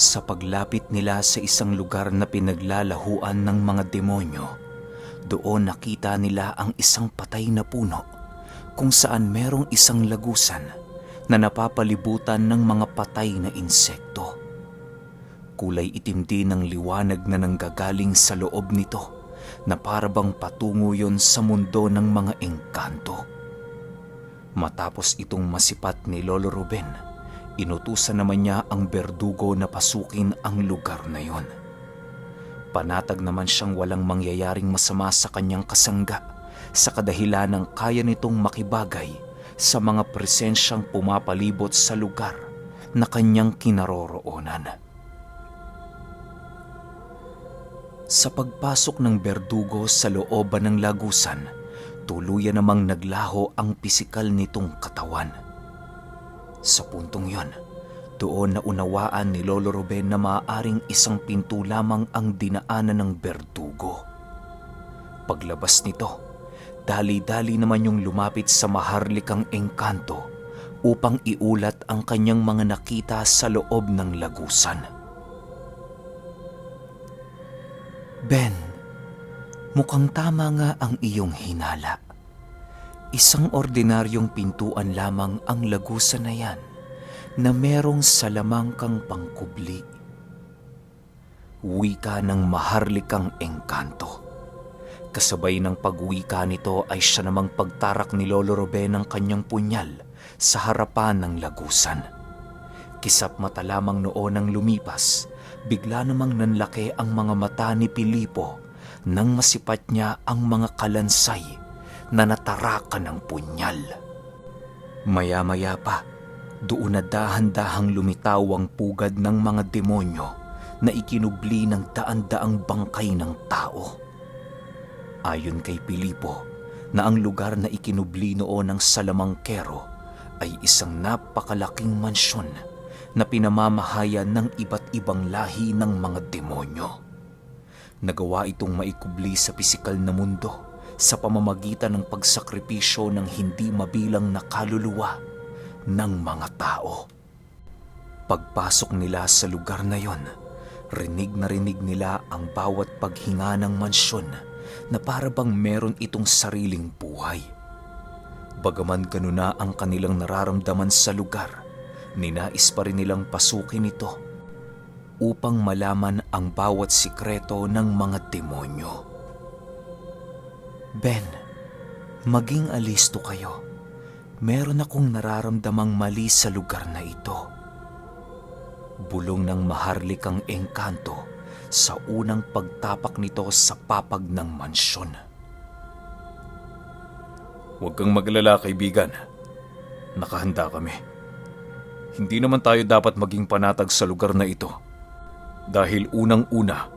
Sa paglapit nila sa isang lugar na pinaglalahuan ng mga demonyo, doon nakita nila ang isang patay na puno kung saan merong isang lagusan na napapalibutan ng mga patay na insekto. Kulay itim din ang liwanag na nanggagaling sa loob nito na parabang patungo yon sa mundo ng mga engkanto. Matapos itong masipat ni Lolo Ruben, inutusan naman niya ang berdugo na pasukin ang lugar na yon. Panatag naman siyang walang mangyayaring masama sa kanyang kasangga sa kadahilan ng kaya nitong makibagay sa mga presensyang pumapalibot sa lugar na kanyang kinaroroonan. Sa pagpasok ng berdugo sa looban ng lagusan, tuluyan namang naglaho ang pisikal nitong katawan. Sa puntong yon, doon na unawaan ni Lolo Ruben na maaaring isang pinto lamang ang dinaanan ng berdugo. Paglabas nito, dali-dali naman yung lumapit sa maharlikang engkanto upang iulat ang kanyang mga nakita sa loob ng lagusan. Ben, mukhang tama nga ang iyong hinala. Isang ordinaryong pintuan lamang ang lagusan na yan na merong salamang kang pangkubli. Wika ng maharlikang engkanto. Kasabay ng pagwika nito ay siya namang pagtarak ni Lolo Ruben ng kanyang punyal sa harapan ng lagusan. Kisap mata lamang noon ang lumipas, bigla namang nanlaki ang mga mata ni Pilipo nang masipat niya ang mga kalansay na natarakan ng punyal. Maya-maya pa, doon na dahan-dahang lumitaw ang pugad ng mga demonyo na ikinubli ng daan-daang bangkay ng tao. Ayon kay Pilipo, na ang lugar na ikinubli noon ng salamangkero ay isang napakalaking mansyon na pinamamahayan ng iba't ibang lahi ng mga demonyo. Nagawa itong maikubli sa pisikal na mundo sa pamamagitan ng pagsakripisyo ng hindi mabilang na kaluluwa ng mga tao. Pagpasok nila sa lugar na yon, rinig na rinig nila ang bawat paghinga ng mansyon na parabang meron itong sariling buhay. Bagaman ganun na ang kanilang nararamdaman sa lugar, ninais pa rin nilang pasukin ito upang malaman ang bawat sikreto ng mga demonyo. Ben, maging alisto kayo. Meron akong nararamdamang mali sa lugar na ito. Bulong ng maharlikang engkanto sa unang pagtapak nito sa papag ng mansyon. Huwag kang maglala, kaibigan. Nakahanda kami. Hindi naman tayo dapat maging panatag sa lugar na ito dahil unang-una,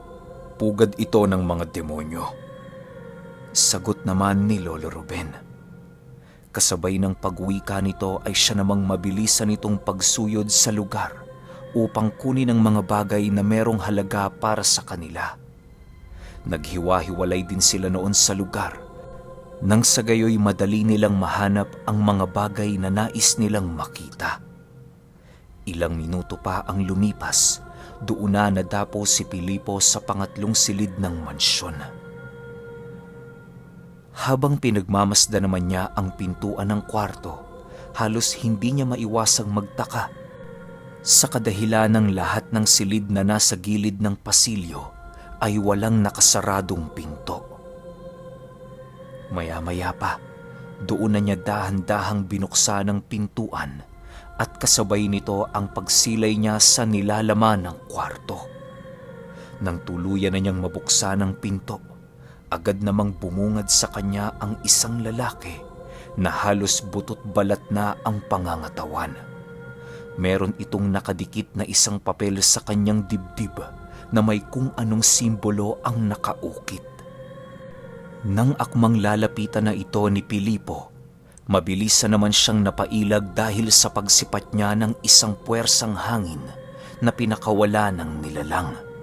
pugad ito ng mga demonyo. Sagot naman ni Lolo Ruben. Kasabay ng pagwika nito ay siya namang mabilisan itong pagsuyod sa lugar upang kunin ang mga bagay na merong halaga para sa kanila. Naghiwa-hiwalay din sila noon sa lugar nang sa gayoy madali nilang mahanap ang mga bagay na nais nilang makita. Ilang minuto pa ang lumipas, doon na nadapo si Pilipo sa pangatlong silid ng mansyon. Habang pinagmamasda naman niya ang pintuan ng kwarto, halos hindi niya maiwasang magtaka sa kadahilan ng lahat ng silid na nasa gilid ng pasilyo ay walang nakasaradong pinto. Maya-maya pa, doon na niya dahan-dahang binuksan ang pintuan at kasabay nito ang pagsilay niya sa nilalaman ng kwarto. Nang tuluyan na niyang mabuksan ang pinto, agad namang bumungad sa kanya ang isang lalaki na halos butot balat na ang pangangatawan. Meron itong nakadikit na isang papel sa kanyang dibdib na may kung anong simbolo ang nakaukit. Nang akmang lalapitan na ito ni Pilipo, mabilis na naman siyang napailag dahil sa pagsipat niya ng isang puwersang hangin na pinakawala ng nilalang.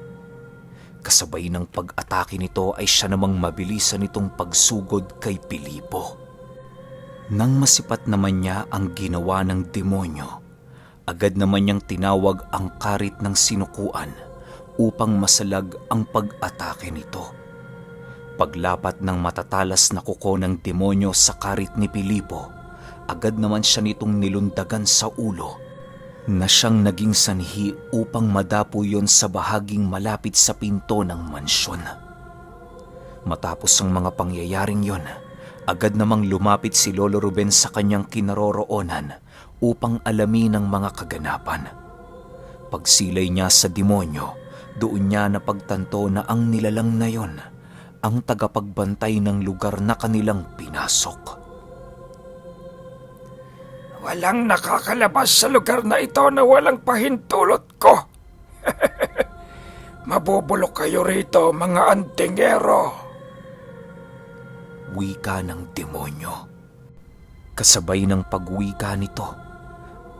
Kasabay ng pag-atake nito ay siya namang mabilisan nitong pagsugod kay Pilipo. Nang masipat naman niya ang ginawa ng demonyo, Agad naman niyang tinawag ang karit ng sinukuan upang masalag ang pag-atake nito. Paglapat ng matatalas na kuko ng demonyo sa karit ni Pilipo, agad naman siya nitong nilundagan sa ulo na siyang naging sanhi upang madapo yon sa bahaging malapit sa pinto ng mansyon. Matapos ang mga pangyayaring yon, agad namang lumapit si Lolo Ruben sa kanyang kinaroroonan upang alamin ang mga kaganapan. Pagsilay niya sa demonyo, doon niya napagtanto na ang nilalang na yon ang tagapagbantay ng lugar na kanilang pinasok. Walang nakakalabas sa lugar na ito na walang pahintulot ko. Mabubulok kayo rito, mga antingero. Wika ng demonyo. Kasabay ng pagwika nito,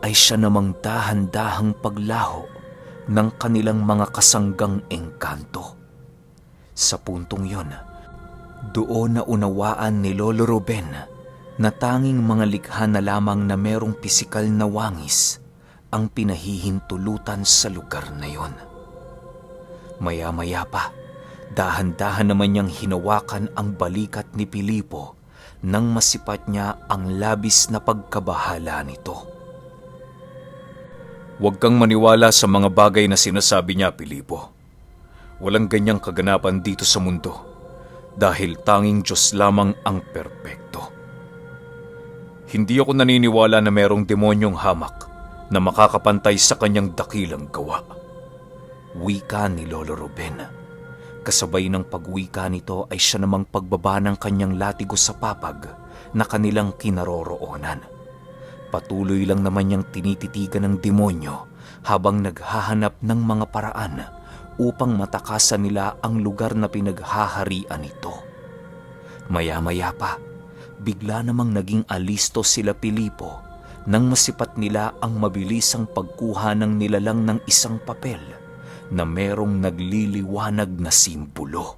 ay siya namang dahan-dahang paglaho ng kanilang mga kasanggang engkanto. Sa puntong yon, doon na unawaan ni Lolo Ruben na tanging mga likha na lamang na merong pisikal na wangis ang pinahihintulutan sa lugar na yon. Maya-maya pa, dahan-dahan naman niyang hinawakan ang balikat ni Pilipo nang masipat niya ang labis na pagkabahala nito. Huwag kang maniwala sa mga bagay na sinasabi niya, Pilipo. Walang ganyang kaganapan dito sa mundo dahil tanging Diyos lamang ang perpekto. Hindi ako naniniwala na merong demonyong hamak na makakapantay sa kanyang dakilang gawa. Wika ni Lolo Ruben. Kasabay ng pagwika nito ay siya namang pagbaba ng kanyang latigo sa papag na kanilang kinaroroonan. Patuloy lang naman niyang tinititigan ng demonyo habang naghahanap ng mga paraan upang matakasan nila ang lugar na pinaghaharian nito. Maya-maya pa, bigla namang naging alisto sila Pilipo nang masipat nila ang mabilisang pagkuha ng nilalang ng isang papel na merong nagliliwanag na simbolo.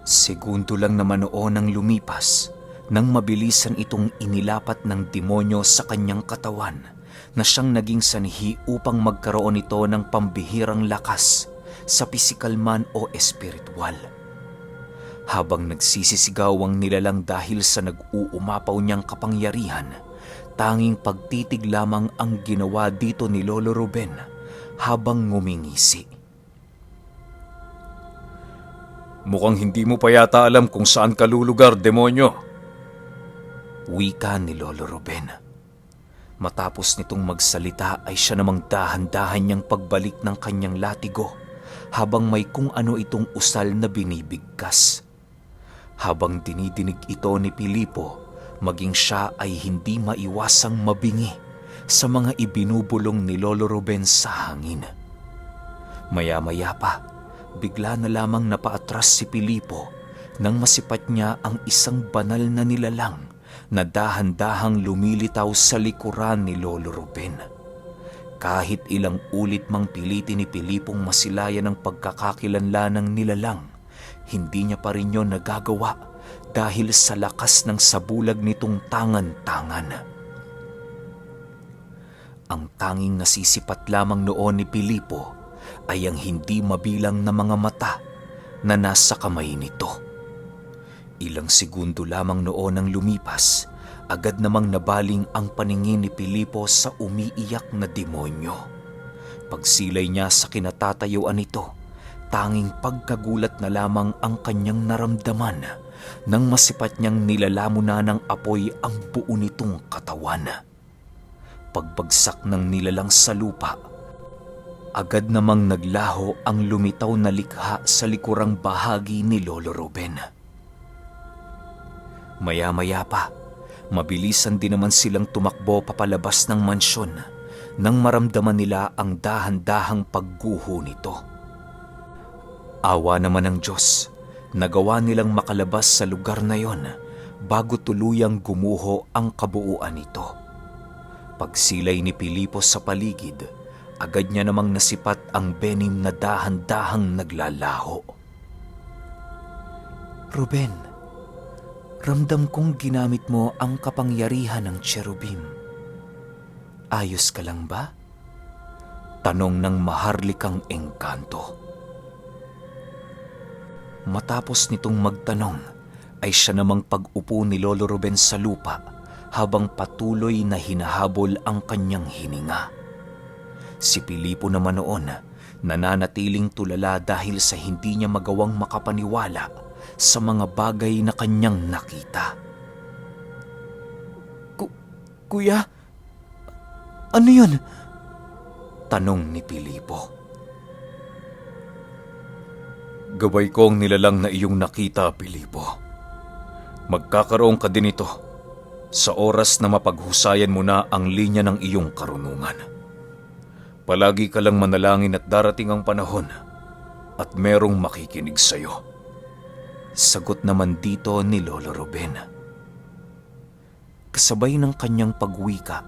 Segundo lang naman noon ang lumipas nang mabilisan itong inilapat ng demonyo sa kanyang katawan na siyang naging sanhi upang magkaroon ito ng pambihirang lakas sa pisikal man o espiritual. Habang nagsisisigaw ang nilalang dahil sa nag-uumapaw niyang kapangyarihan, tanging pagtitig lamang ang ginawa dito ni Lolo Ruben habang ngumingisi. Mukhang hindi mo pa yata alam kung saan ka lulugar, demonyo. Wika ni Lolo Ruben. Matapos nitong magsalita ay siya namang dahan-dahan niyang pagbalik ng kanyang latigo habang may kung ano itong usal na binibigkas. Habang dinidinig ito ni Pilipo, maging siya ay hindi maiwasang mabingi sa mga ibinubulong ni Lolo Ruben sa hangin. Maya-maya pa, bigla na lamang napaatras si Pilipo nang masipat niya ang isang banal na nilalang na dahan-dahang lumilitaw sa likuran ni Lolo Ruben. Kahit ilang ulit mang piliti ni Pilipong masilayan ang pagkakakilanlan ng nilalang, hindi niya pa rin yun nagagawa dahil sa lakas ng sabulag nitong tangan-tangan. Ang tanging nasisipat lamang noon ni Pilipo ay ang hindi mabilang na mga mata na nasa kamay nito. Ilang segundo lamang noon ang lumipas, agad namang nabaling ang paningin ni Pilipo sa umiiyak na demonyo. Pagsilay niya sa kinatatayuan nito, tanging pagkagulat na lamang ang kanyang naramdaman nang masipat niyang nilalamuna ng apoy ang buo nitong katawan. Pagbagsak ng nilalang sa lupa, agad namang naglaho ang lumitaw na likha sa likurang bahagi ni Lolo Ruben. Maya-maya pa, mabilisan din naman silang tumakbo papalabas ng mansyon nang maramdaman nila ang dahan-dahang pagguho nito. Awa naman ng Diyos, nagawa nilang makalabas sa lugar na yon bago tuluyang gumuho ang kabuuan nito. Pagsilay ni Pilipo sa paligid, agad niya namang nasipat ang benim na dahan-dahang naglalaho. Ruben, ramdam kong ginamit mo ang kapangyarihan ng cherubim. Ayos ka lang ba? Tanong ng maharlikang engkanto. Matapos nitong magtanong, ay siya namang pag-upo ni Lolo Ruben sa lupa habang patuloy na hinahabol ang kanyang hininga. Si Pilipo naman noon, nananatiling tulala dahil sa hindi niya magawang makapaniwala sa mga bagay na kanyang nakita. Kuya, ano yun? Tanong ni Pilipo. Gabay ko ang nilalang na iyong nakita, Pilipo. Magkakaroon ka din ito sa oras na mapaghusayan mo na ang linya ng iyong karunungan. Palagi ka lang manalangin at darating ang panahon at merong makikinig sa iyo. Sagot naman dito ni Lolo Ruben. Kasabay ng kanyang pagwika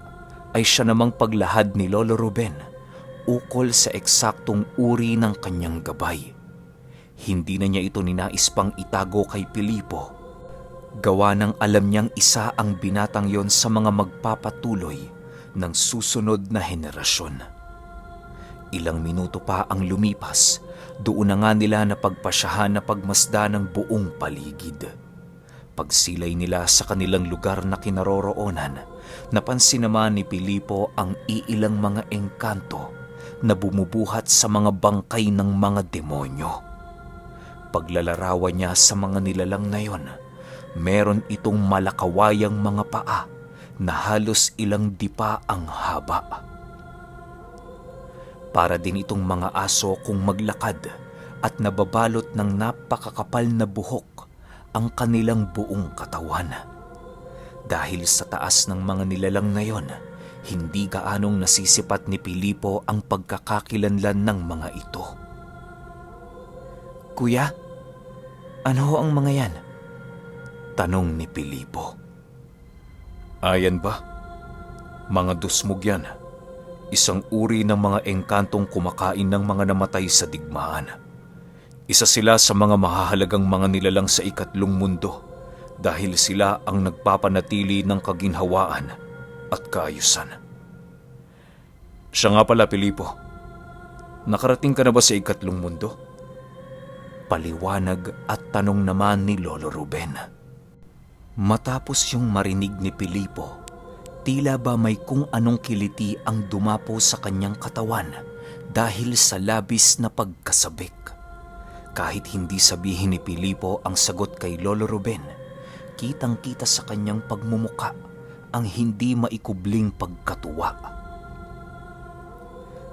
ay siya namang paglahad ni Lolo Ruben ukol sa eksaktong uri ng kanyang gabay. Hindi na niya ito ninais pang itago kay Pilipo. Gawa ng alam niyang isa ang binatang yon sa mga magpapatuloy ng susunod na henerasyon. Ilang minuto pa ang lumipas, doon na nga nila napagpasyahan na pagmasda ng buong paligid. Pagsilay nila sa kanilang lugar na kinaroroonan, napansin naman ni Pilipo ang iilang mga engkanto na bumubuhat sa mga bangkay ng mga demonyo. Paglalarawan niya sa mga nilalang na yon, meron itong malakawayang mga paa na halos ilang dipa ang haba. Para din itong mga aso kung maglakad at nababalot ng napakakapal na buhok ang kanilang buong katawan. Dahil sa taas ng mga nilalang na yon, hindi gaanong nasisipat ni Pilipo ang pagkakakilanlan ng mga ito. Kuya, ano ho ang mga yan? Tanong ni Pilipo. Ayan ba? Mga dusmog yan. Isang uri ng mga engkantong kumakain ng mga namatay sa digmaan. Isa sila sa mga mahahalagang mga nilalang sa ikatlong mundo dahil sila ang nagpapanatili ng kaginhawaan at kaayusan. Siya nga pala, Pilipo. Nakarating ka na ba sa ikatlong mundo? Paliwanag at tanong naman ni Lolo Ruben. Matapos yung marinig ni Pilipo, tila ba may kung anong kiliti ang dumapo sa kanyang katawan dahil sa labis na pagkasabik. Kahit hindi sabihin ni Pilipo ang sagot kay Lolo Ruben, kitang-kita sa kanyang pagmumuka ang hindi maikubling pagkatuwa.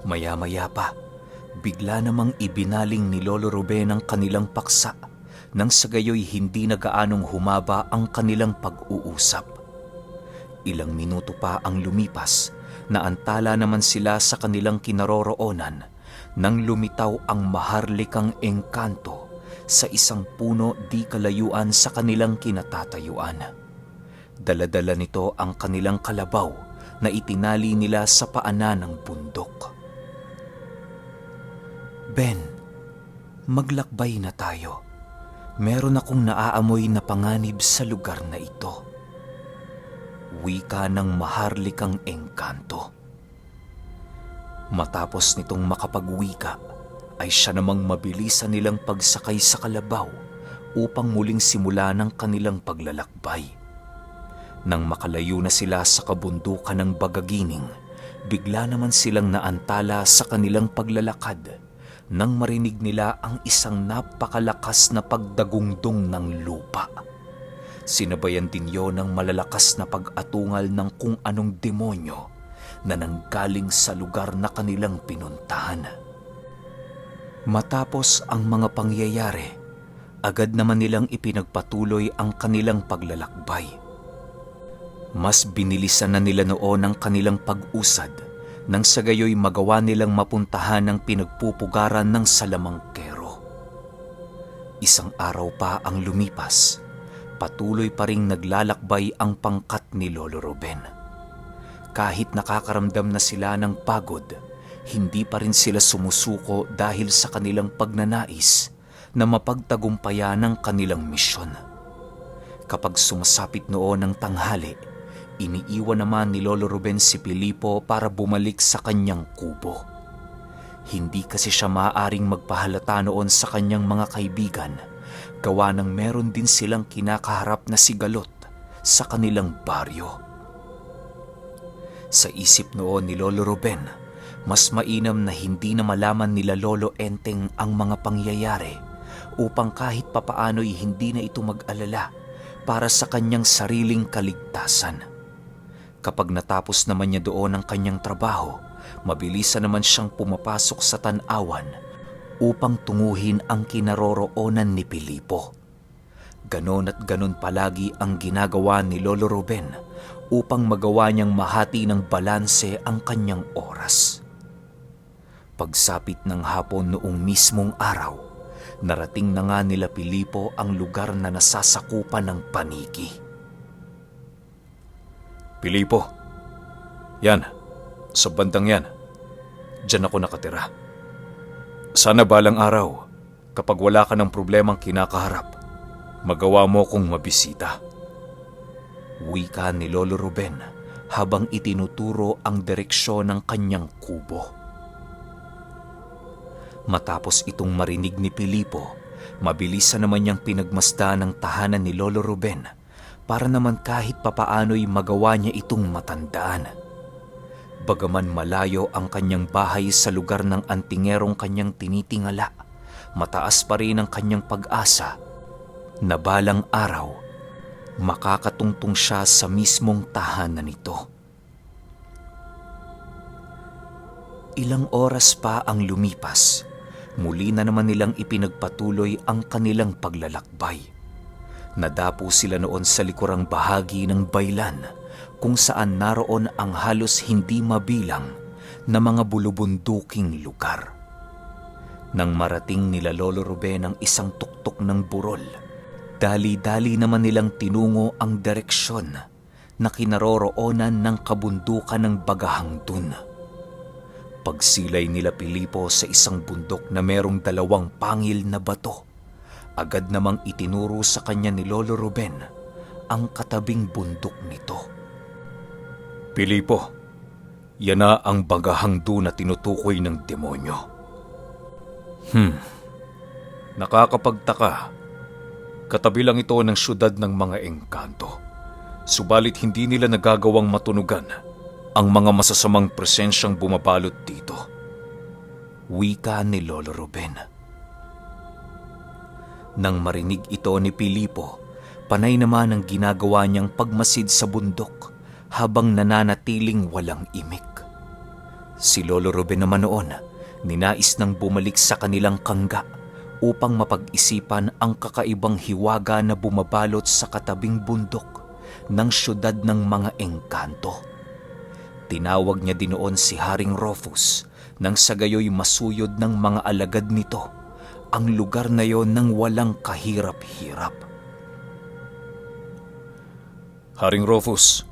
Maya-maya pa, bigla namang ibinaling ni Lolo Ruben ang kanilang paksa nang sa gayoy hindi na gaanong humaba ang kanilang pag-uusap. Ilang minuto pa ang lumipas, naantala naman sila sa kanilang kinaroroonan nang lumitaw ang maharlikang engkanto sa isang puno di kalayuan sa kanilang kinatatayuan. Dala-dala nito ang kanilang kalabaw na itinali nila sa paanan ng bundok. Ben, maglakbay na tayo. Meron akong naaamoy na panganib sa lugar na ito. Wika ng maharlikang engkanto. Matapos nitong makapagwika, ay siya namang mabilisan nilang pagsakay sa kalabaw upang muling simula ng kanilang paglalakbay. Nang makalayo na sila sa kabundukan ng Bagagining, bigla naman silang naantala sa kanilang paglalakad nang marinig nila ang isang napakalakas na pagdagungdong ng lupa. Sinabayan din yon ng malalakas na pag-atungal ng kung anong demonyo na nanggaling sa lugar na kanilang pinuntahan. Matapos ang mga pangyayari, agad naman nilang ipinagpatuloy ang kanilang paglalakbay. Mas binilisan na nila noon ang kanilang pag-usad nang sa gayoy magawa nilang mapuntahan ang pinagpupugaran ng salamangkero. Isang araw pa ang lumipas, patuloy pa ring naglalakbay ang pangkat ni Lolo Ruben. Kahit nakakaramdam na sila ng pagod, hindi pa rin sila sumusuko dahil sa kanilang pagnanais na mapagtagumpayan ang kanilang misyon. Kapag sumasapit noon ang tanghali, Iniiwan naman ni Lolo Ruben si Pilipo para bumalik sa kanyang kubo. Hindi kasi siya maaaring magpahalata noon sa kanyang mga kaibigan, gawa ng meron din silang kinakaharap na sigalot sa kanilang baryo. Sa isip noon ni Lolo Ruben, mas mainam na hindi na malaman nila Lolo Enteng ang mga pangyayari upang kahit papaano'y hindi na ito mag-alala para sa kanyang sariling kaligtasan. Kapag natapos naman niya doon ang kanyang trabaho, mabilisan naman siyang pumapasok sa tanawan upang tunguhin ang kinaroroonan ni Pilipo. Ganon at ganon palagi ang ginagawa ni Lolo Ruben upang magawa niyang mahati ng balanse ang kanyang oras. Pagsapit ng hapon noong mismong araw, narating na nga nila Pilipo ang lugar na nasasakupan ng paniki. Pilipo, yan, sa bandang yan. Diyan ako nakatira. Sana balang araw, kapag wala ka ng problemang kinakaharap, magawa mo kong mabisita. Wika ni Lolo Ruben habang itinuturo ang direksyon ng kanyang kubo. Matapos itong marinig ni Pilipo, mabilisan naman niyang pinagmasdan ang tahanan ni Lolo Ruben para naman kahit papaano'y magawa niya itong matandaan. Bagaman malayo ang kanyang bahay sa lugar ng antingerong kanyang tinitingala, mataas pa rin ang kanyang pag-asa na balang araw makakatungtong siya sa mismong tahanan nito. Ilang oras pa ang lumipas, muli na naman nilang ipinagpatuloy ang kanilang paglalakbay. Nadapo sila noon sa likurang bahagi ng baylan kung saan naroon ang halos hindi mabilang na mga bulubunduking lugar. Nang marating nila Lolo Ruben ang isang tuktok ng burol, dali-dali naman nilang tinungo ang direksyon na kinaroroonan ng kabundukan ng Bagahangdun. Pagsilay nila Pilipo sa isang bundok na merong 2 pangil na bato, agad namang itinuro sa kanya ni Lolo Ruben ang katabing bundok nito. Pilipo, yan na ang Bagahangdun na tinutukoy ng demonyo. Nakakapagtaka. Katabi lang ito ng syudad ng mga engkanto. Subalit hindi nila nagagawang matunugan ang mga masasamang presensyang bumabalot dito. Wika ni Lolo Ruben. Nang marinig ito ni Pilipo, panay naman ang ginagawa niyang pagmasid sa bundok habang nananatiling walang imik. Si Lolo Ruben naman noon, ninais nang bumalik sa kanilang kangga upang mapag-isipan ang kakaibang hiwaga na bumabalot sa katabing bundok ng syudad ng mga engkanto. Tinawag niya din noon si Haring Rufus nang sa gayoy masuyod ng mga alagad nito ang lugar na yon ng walang kahirap-hirap. Haring Rufus,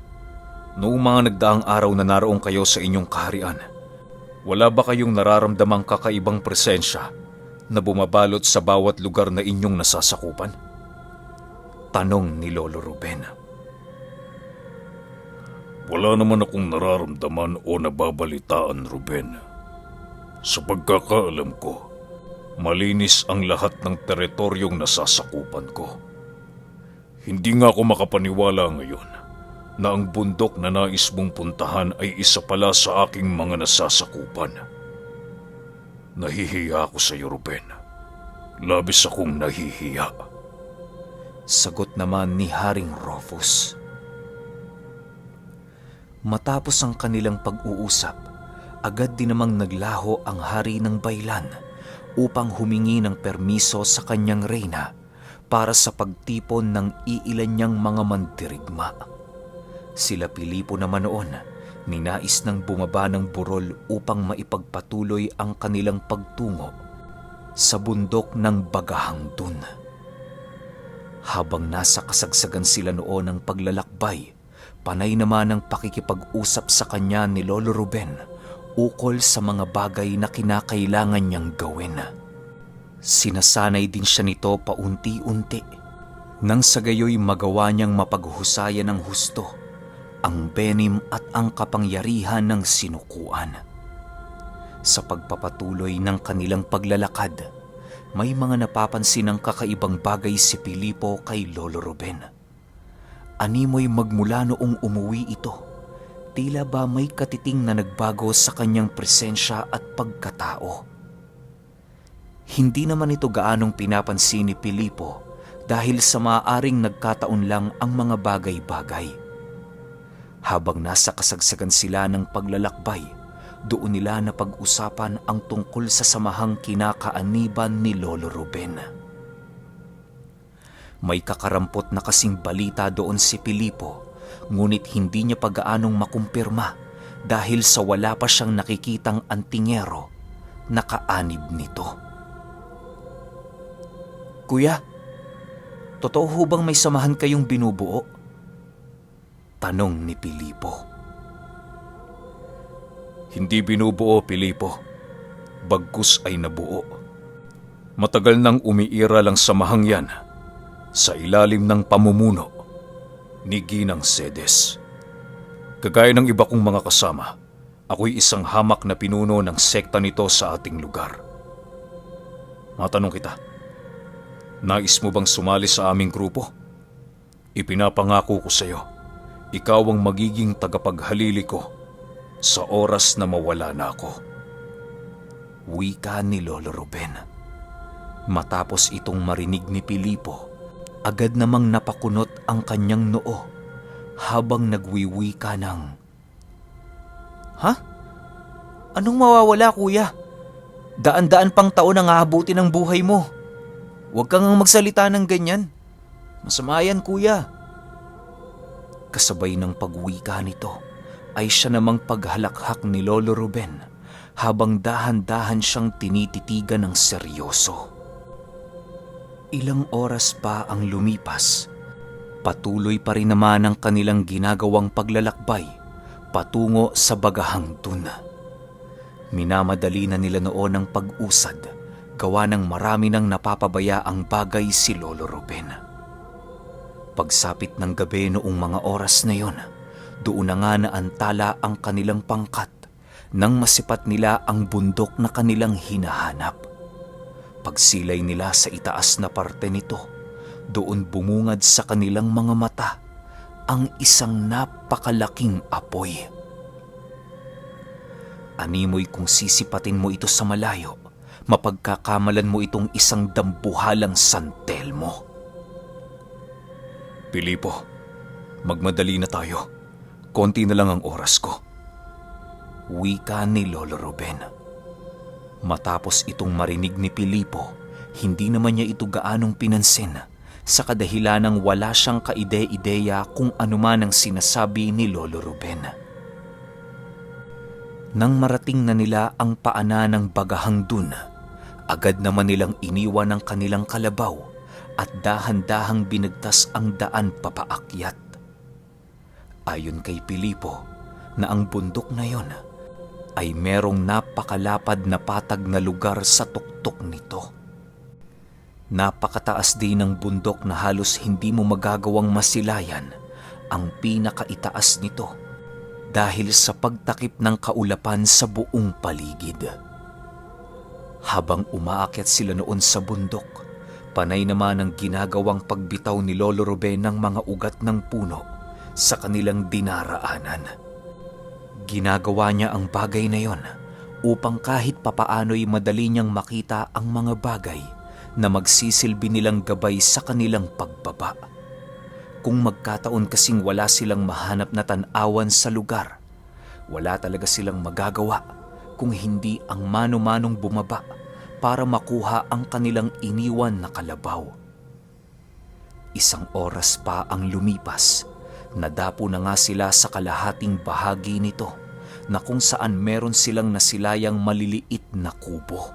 noong mga nagdaang araw na naroon kayo sa inyong kaharian, wala ba kayong nararamdamang kakaibang presensya na bumabalot sa bawat lugar na inyong nasasakupan? Tanong ni Lolo Ruben. Wala naman akong nararamdaman o nababalitaan, Ruben. Sa pagkakaalam ko, malinis ang lahat ng teritoryong nasasakupan ko. Hindi nga ako makapaniwala ngayon na ang bundok na nais mong puntahan ay isa pala sa aking mga nasasakupan. Nahihiya ako sa iyo, Ruben. Labis akong nahihiya. Sagot naman ni Haring Rufus. Matapos ang kanilang pag-uusap, agad din namang naglaho ang hari ng baylan upang humingi ng permiso sa kanyang reyna para sa pagtipon ng iilan niyang mga mandirigma. Sila Pilipo naman noon, ninais ng bumaba ng burol upang maipagpatuloy ang kanilang pagtungo sa bundok ng Bagahangdun. Habang nasa kasagsagan sila noon ng paglalakbay, panay naman ang pakikipag-usap sa kanya ni Lolo Ruben ukol sa mga bagay na kinakailangan niyang gawin. Sinasanay din siya nito paunti-unti nang sa gayoy magawa niyang mapaghusayan ng husto ang benim at ang kapangyarihan ng sinukuan. Sa pagpapatuloy ng kanilang paglalakad, may mga napapansin ng kakaibang bagay si Pilipo kay Lolo Ruben. Animoy magmula noong umuwi ito, tila ba may katiting na nagbago sa kanyang presensya at pagkatao. Hindi naman ito gaanong pinapansin ni Pilipo dahil sa maaaring nagkataon lang ang mga bagay-bagay. Habang nasa kasagsagan sila ng paglalakbay, doon nila napag-usapan ang tungkol sa samahang kinakaaniban ni Lolo Ruben. May kakarampot na kasing balita doon si Pilipo, ngunit hindi niya pagaanong makumpirma dahil sa wala pa siyang nakikitang antingero na kaanib nito. Kuya, totoo ho bang may samahan kayong binubuo? Tanong ni Pilipo. Hindi binubuo, Pilipo. Bagkus ay nabuo. Matagal nang umiiral ang samahang yan sa ilalim ng pamumuno ni Ginang Sedes. Kagaya ng iba kong mga kasama, ako'y isang hamak na pinuno ng sekta nito sa ating lugar. Matanong kita, nais mo bang sumali sa aming grupo? Ipinapangako ko sa iyo, ikaw ang magiging tagapaghalili ko sa oras na mawala na ako. Wika ni Lolo Ruben. Matapos itong marinig ni Pilipo, agad namang napakunot ang kanyang noo habang nagwiwika ng, "Ha? Anong mawawala, kuya? Daan-daan pang taon ang aabuti ng buhay mo. Huwag kang magsalita ng ganyan. Masama yan, kuya." Kasabay ng pagwika nito ay siya namang paghalakhak ni Lolo Ruben habang dahan-dahan siyang tinititigan ng seryoso. Ilang oras pa ang lumipas, patuloy pa rin naman ang kanilang ginagawang paglalakbay patungo sa Bagahang Dun. Minamadali na nila noon ang pag-usad, gawa ng marami nang napapabayaang bagay si Lolo Ruben. Pagsapit ng gabi noong mga oras na yon, doon na nga naantala ang kanilang pangkat nang masipat nila ang bundok na kanilang hinahanap. Pagsilay nila sa itaas na parte nito, doon bumungad sa kanilang mga mata ang isang napakalaking apoy. Animoy kung sisipatin mo ito sa malayo, mapagkakamalan mo itong isang dambuhalang santel mo. Pilipo, magmadali na tayo. Konti na lang ang oras ko. Wika ni Lolo Ruben. Matapos itong marinig ni Pilipo, hindi naman niya ito gaanong pinansin sa kadahilanang wala siyang kaide-ideya kung anuman ang sinasabi ni Lolo Ruben. Nang marating na nila ang paanan ng Bagahang Dun, agad naman nilang iniwan ang kanilang kalabaw at dahan-dahang binigtas ang daan papaakyat. Ayon kay Pilipo, na ang bundok na yon ay merong napakalapad na patag na lugar sa tuktok nito. Napakataas din ng bundok na halos hindi mo magagawang masilayan ang pinakaitaas nito dahil sa pagtakip ng kaulapan sa buong paligid. Habang umaakyat sila noon sa bundok, panay naman ang ginagawang pagbitaw ni Lolo Ruben ng mga ugat ng puno sa kanilang dinaraanan. Ginagawa niya ang bagay na yon upang kahit papaano'y madali niyang makita ang mga bagay na magsisilbi nilang gabay sa kanilang pagbaba. Kung magkataon kasing wala silang mahanap na tanawan sa lugar, wala talaga silang magagawa kung hindi ang mano-manong bumaba para makuha ang kanilang iniwan na kalabaw. Isang oras pa ang lumipas, nadapo na nga sila sa kalahating bahagi nito na kung saan meron silang nasilayang maliliit na kubo.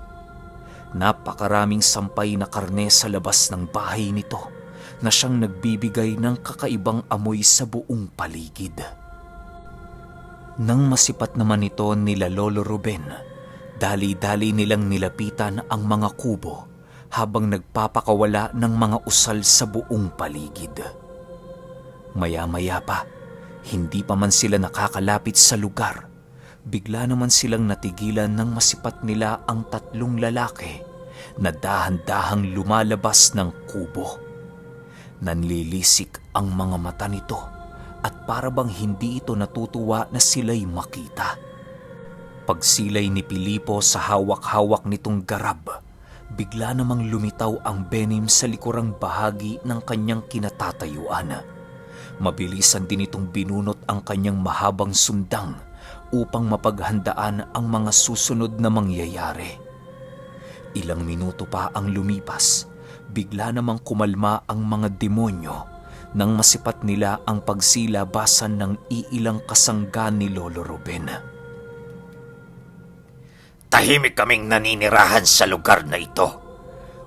Napakaraming sampay na karne sa labas ng bahay nito na siyang nagbibigay ng kakaibang amoy sa buong paligid. Nang masipat naman ito nila Lolo Ruben, dali-dali nilang nilapitan ang mga kubo habang nagpapakawala ng mga usal sa buong paligid. Maya-maya pa, Hindi pa man sila nakakalapit sa lugar, bigla naman silang natigilan nang masipat nila ang tatlong lalaki na dahan-dahang lumalabas ng kubo. Nanlilisik ang mga mata nito at parabang hindi ito natutuwa na sila'y makita. Pagsilay ni Pilipo sa hawak-hawak nitong garab, bigla namang lumitaw ang Benim sa likurang bahagi ng kanyang kinatatayuan. Mabilisan din itong binunot ang kanyang mahabang sundang upang mapaghandaan ang mga susunod na mangyayari. Ilang minuto pa ang lumipas, bigla namang kumalma ang mga demonyo nang masipat nila ang pagsilabasan ng iilang kasangga ni Lolo Ruben. Tahimik kaming naninirahan sa lugar na ito.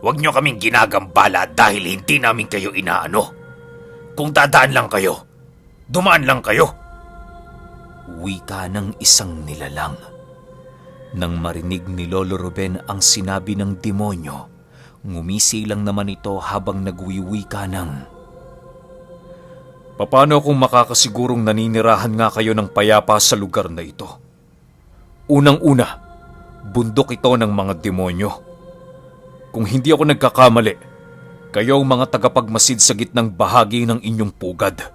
Huwag niyo kaming ginagambala dahil hindi namin kayo inaano. Kung dadaan lang kayo, dumaan lang kayo. Wika ng isang nilalang. Nang marinig ni Lolo Ruben ang sinabi ng demonyo, ngumisi lang naman ito habang nagwiwika ng, Paano kung makakasigurong naninirahan nga kayo ng payapa sa lugar na ito? Unang-una, bundok ito ng mga demonyo. Kung hindi ako nagkakamali, kayo ang mga tagapagmasid sa gitnang bahagi ng inyong pugad.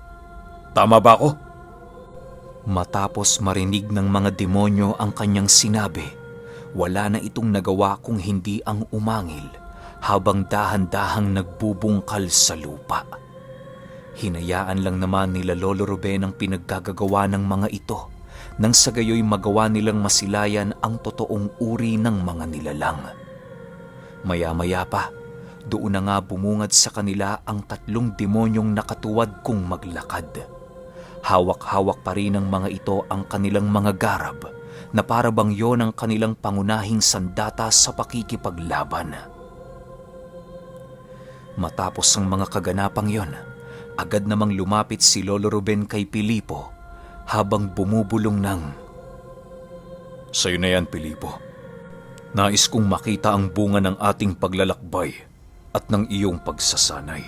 Tama ba ako? Matapos marinig ng mga demonyo ang kanyang sinabi, wala na itong nagawa kung hindi ang umangil habang dahan-dahang nagbubungkal sa lupa. Hinayaan lang naman nila Lolo Ruben ang pinaggagawa ng mga ito nang sa gayoy magawa nilang masilayan ang totoong uri ng mga nilalang. Maya-maya pa, doon na nga bumungad sa kanila ang tatlong demonyong nakatuwad kung maglakad. Hawak-hawak pa rin ng mga ito ang kanilang mga garab na parabang yon ang kanilang pangunahing sandata sa pakikipaglaban. Matapos ang mga kaganapang yon, agad namang lumapit si Lolo Ruben kay Pilipo habang bumubulong ng, Sa'yo na yan, Pilipo. Nais kong makita ang bunga ng ating paglalakbay at ng iyong pagsasanay.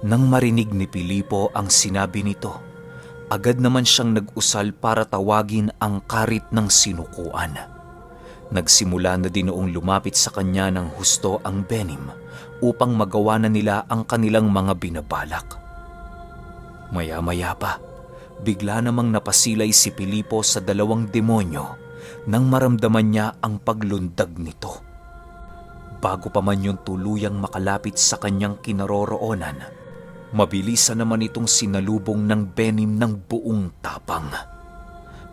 Nang marinig ni Pilipo ang sinabi nito, agad naman siyang nag-usal para tawagin ang karit ng sinukuan. Nagsimula na din noong lumapit sa kanya ng husto ang Benim upang magawa na nila ang kanilang mga binabalak. Maya-maya pa, bigla namang napasilay si Pilipo sa dalawang demonyo nang maramdaman niya ang paglundag nito. Bago pa man yung tuluyang makalapit sa kanyang kinaroroonan, mabilisan naman itong sinalubong ng Benim ng buong tapang.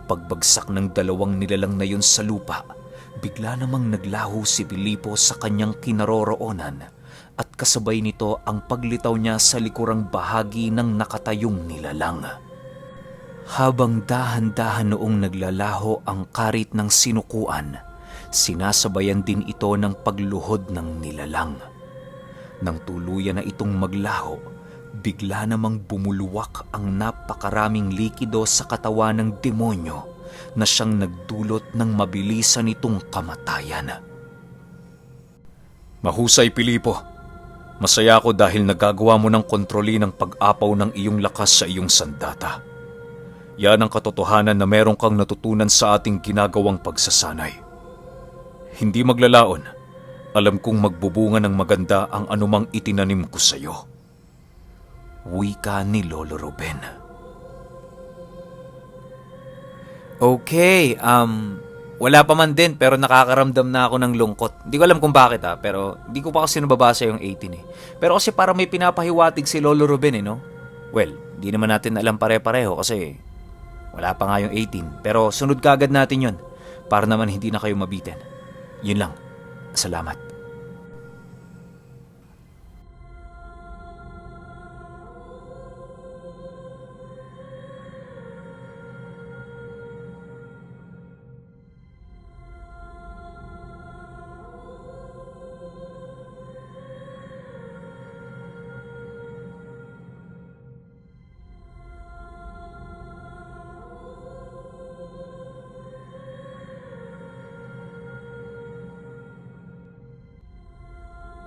Pagbagsak ng dalawang nilalang na yun sa lupa, bigla namang naglaho si Pilipo sa kanyang kinaroroonan at kasabay nito ang paglitaw niya sa likurang bahagi ng nakatayong nilalang. Habang dahan-dahan noong naglalaho ang karit ng sinukuan, sinasabayan din ito ng pagluhod ng nilalang. Nang tuluyan na itong maglaho, bigla namang bumuluwak ang napakaraming likido sa katawan ng demonyo na siyang nagdulot ng mabilisan nitong kamatayan. Mahusay, Pilipo. Masaya ako dahil nagagawa mo ng kontroli ng pag-apaw ng iyong lakas sa iyong sandata. Yan ang katotohanan na meron kang natutunan sa ating ginagawang pagsasanay. Hindi maglalaon, alam kong magbubunga ng maganda ang anumang itinanim ko sa iyo. Wika ni Lolo Ruben. Okay, wala pa man din pero nakakaramdam na ako ng lungkot. Hindi ko alam kung bakit pero hindi ko pa kasi nababasa yung 18 Pero kasi para may pinapahiwatig si Lolo Ruben no? Well, hindi naman natin alam pare-pareho kasi wala pa nga yung 18. Pero sunod kagad natin yon para naman hindi na kayo mabitin. Yun lang. Salamat.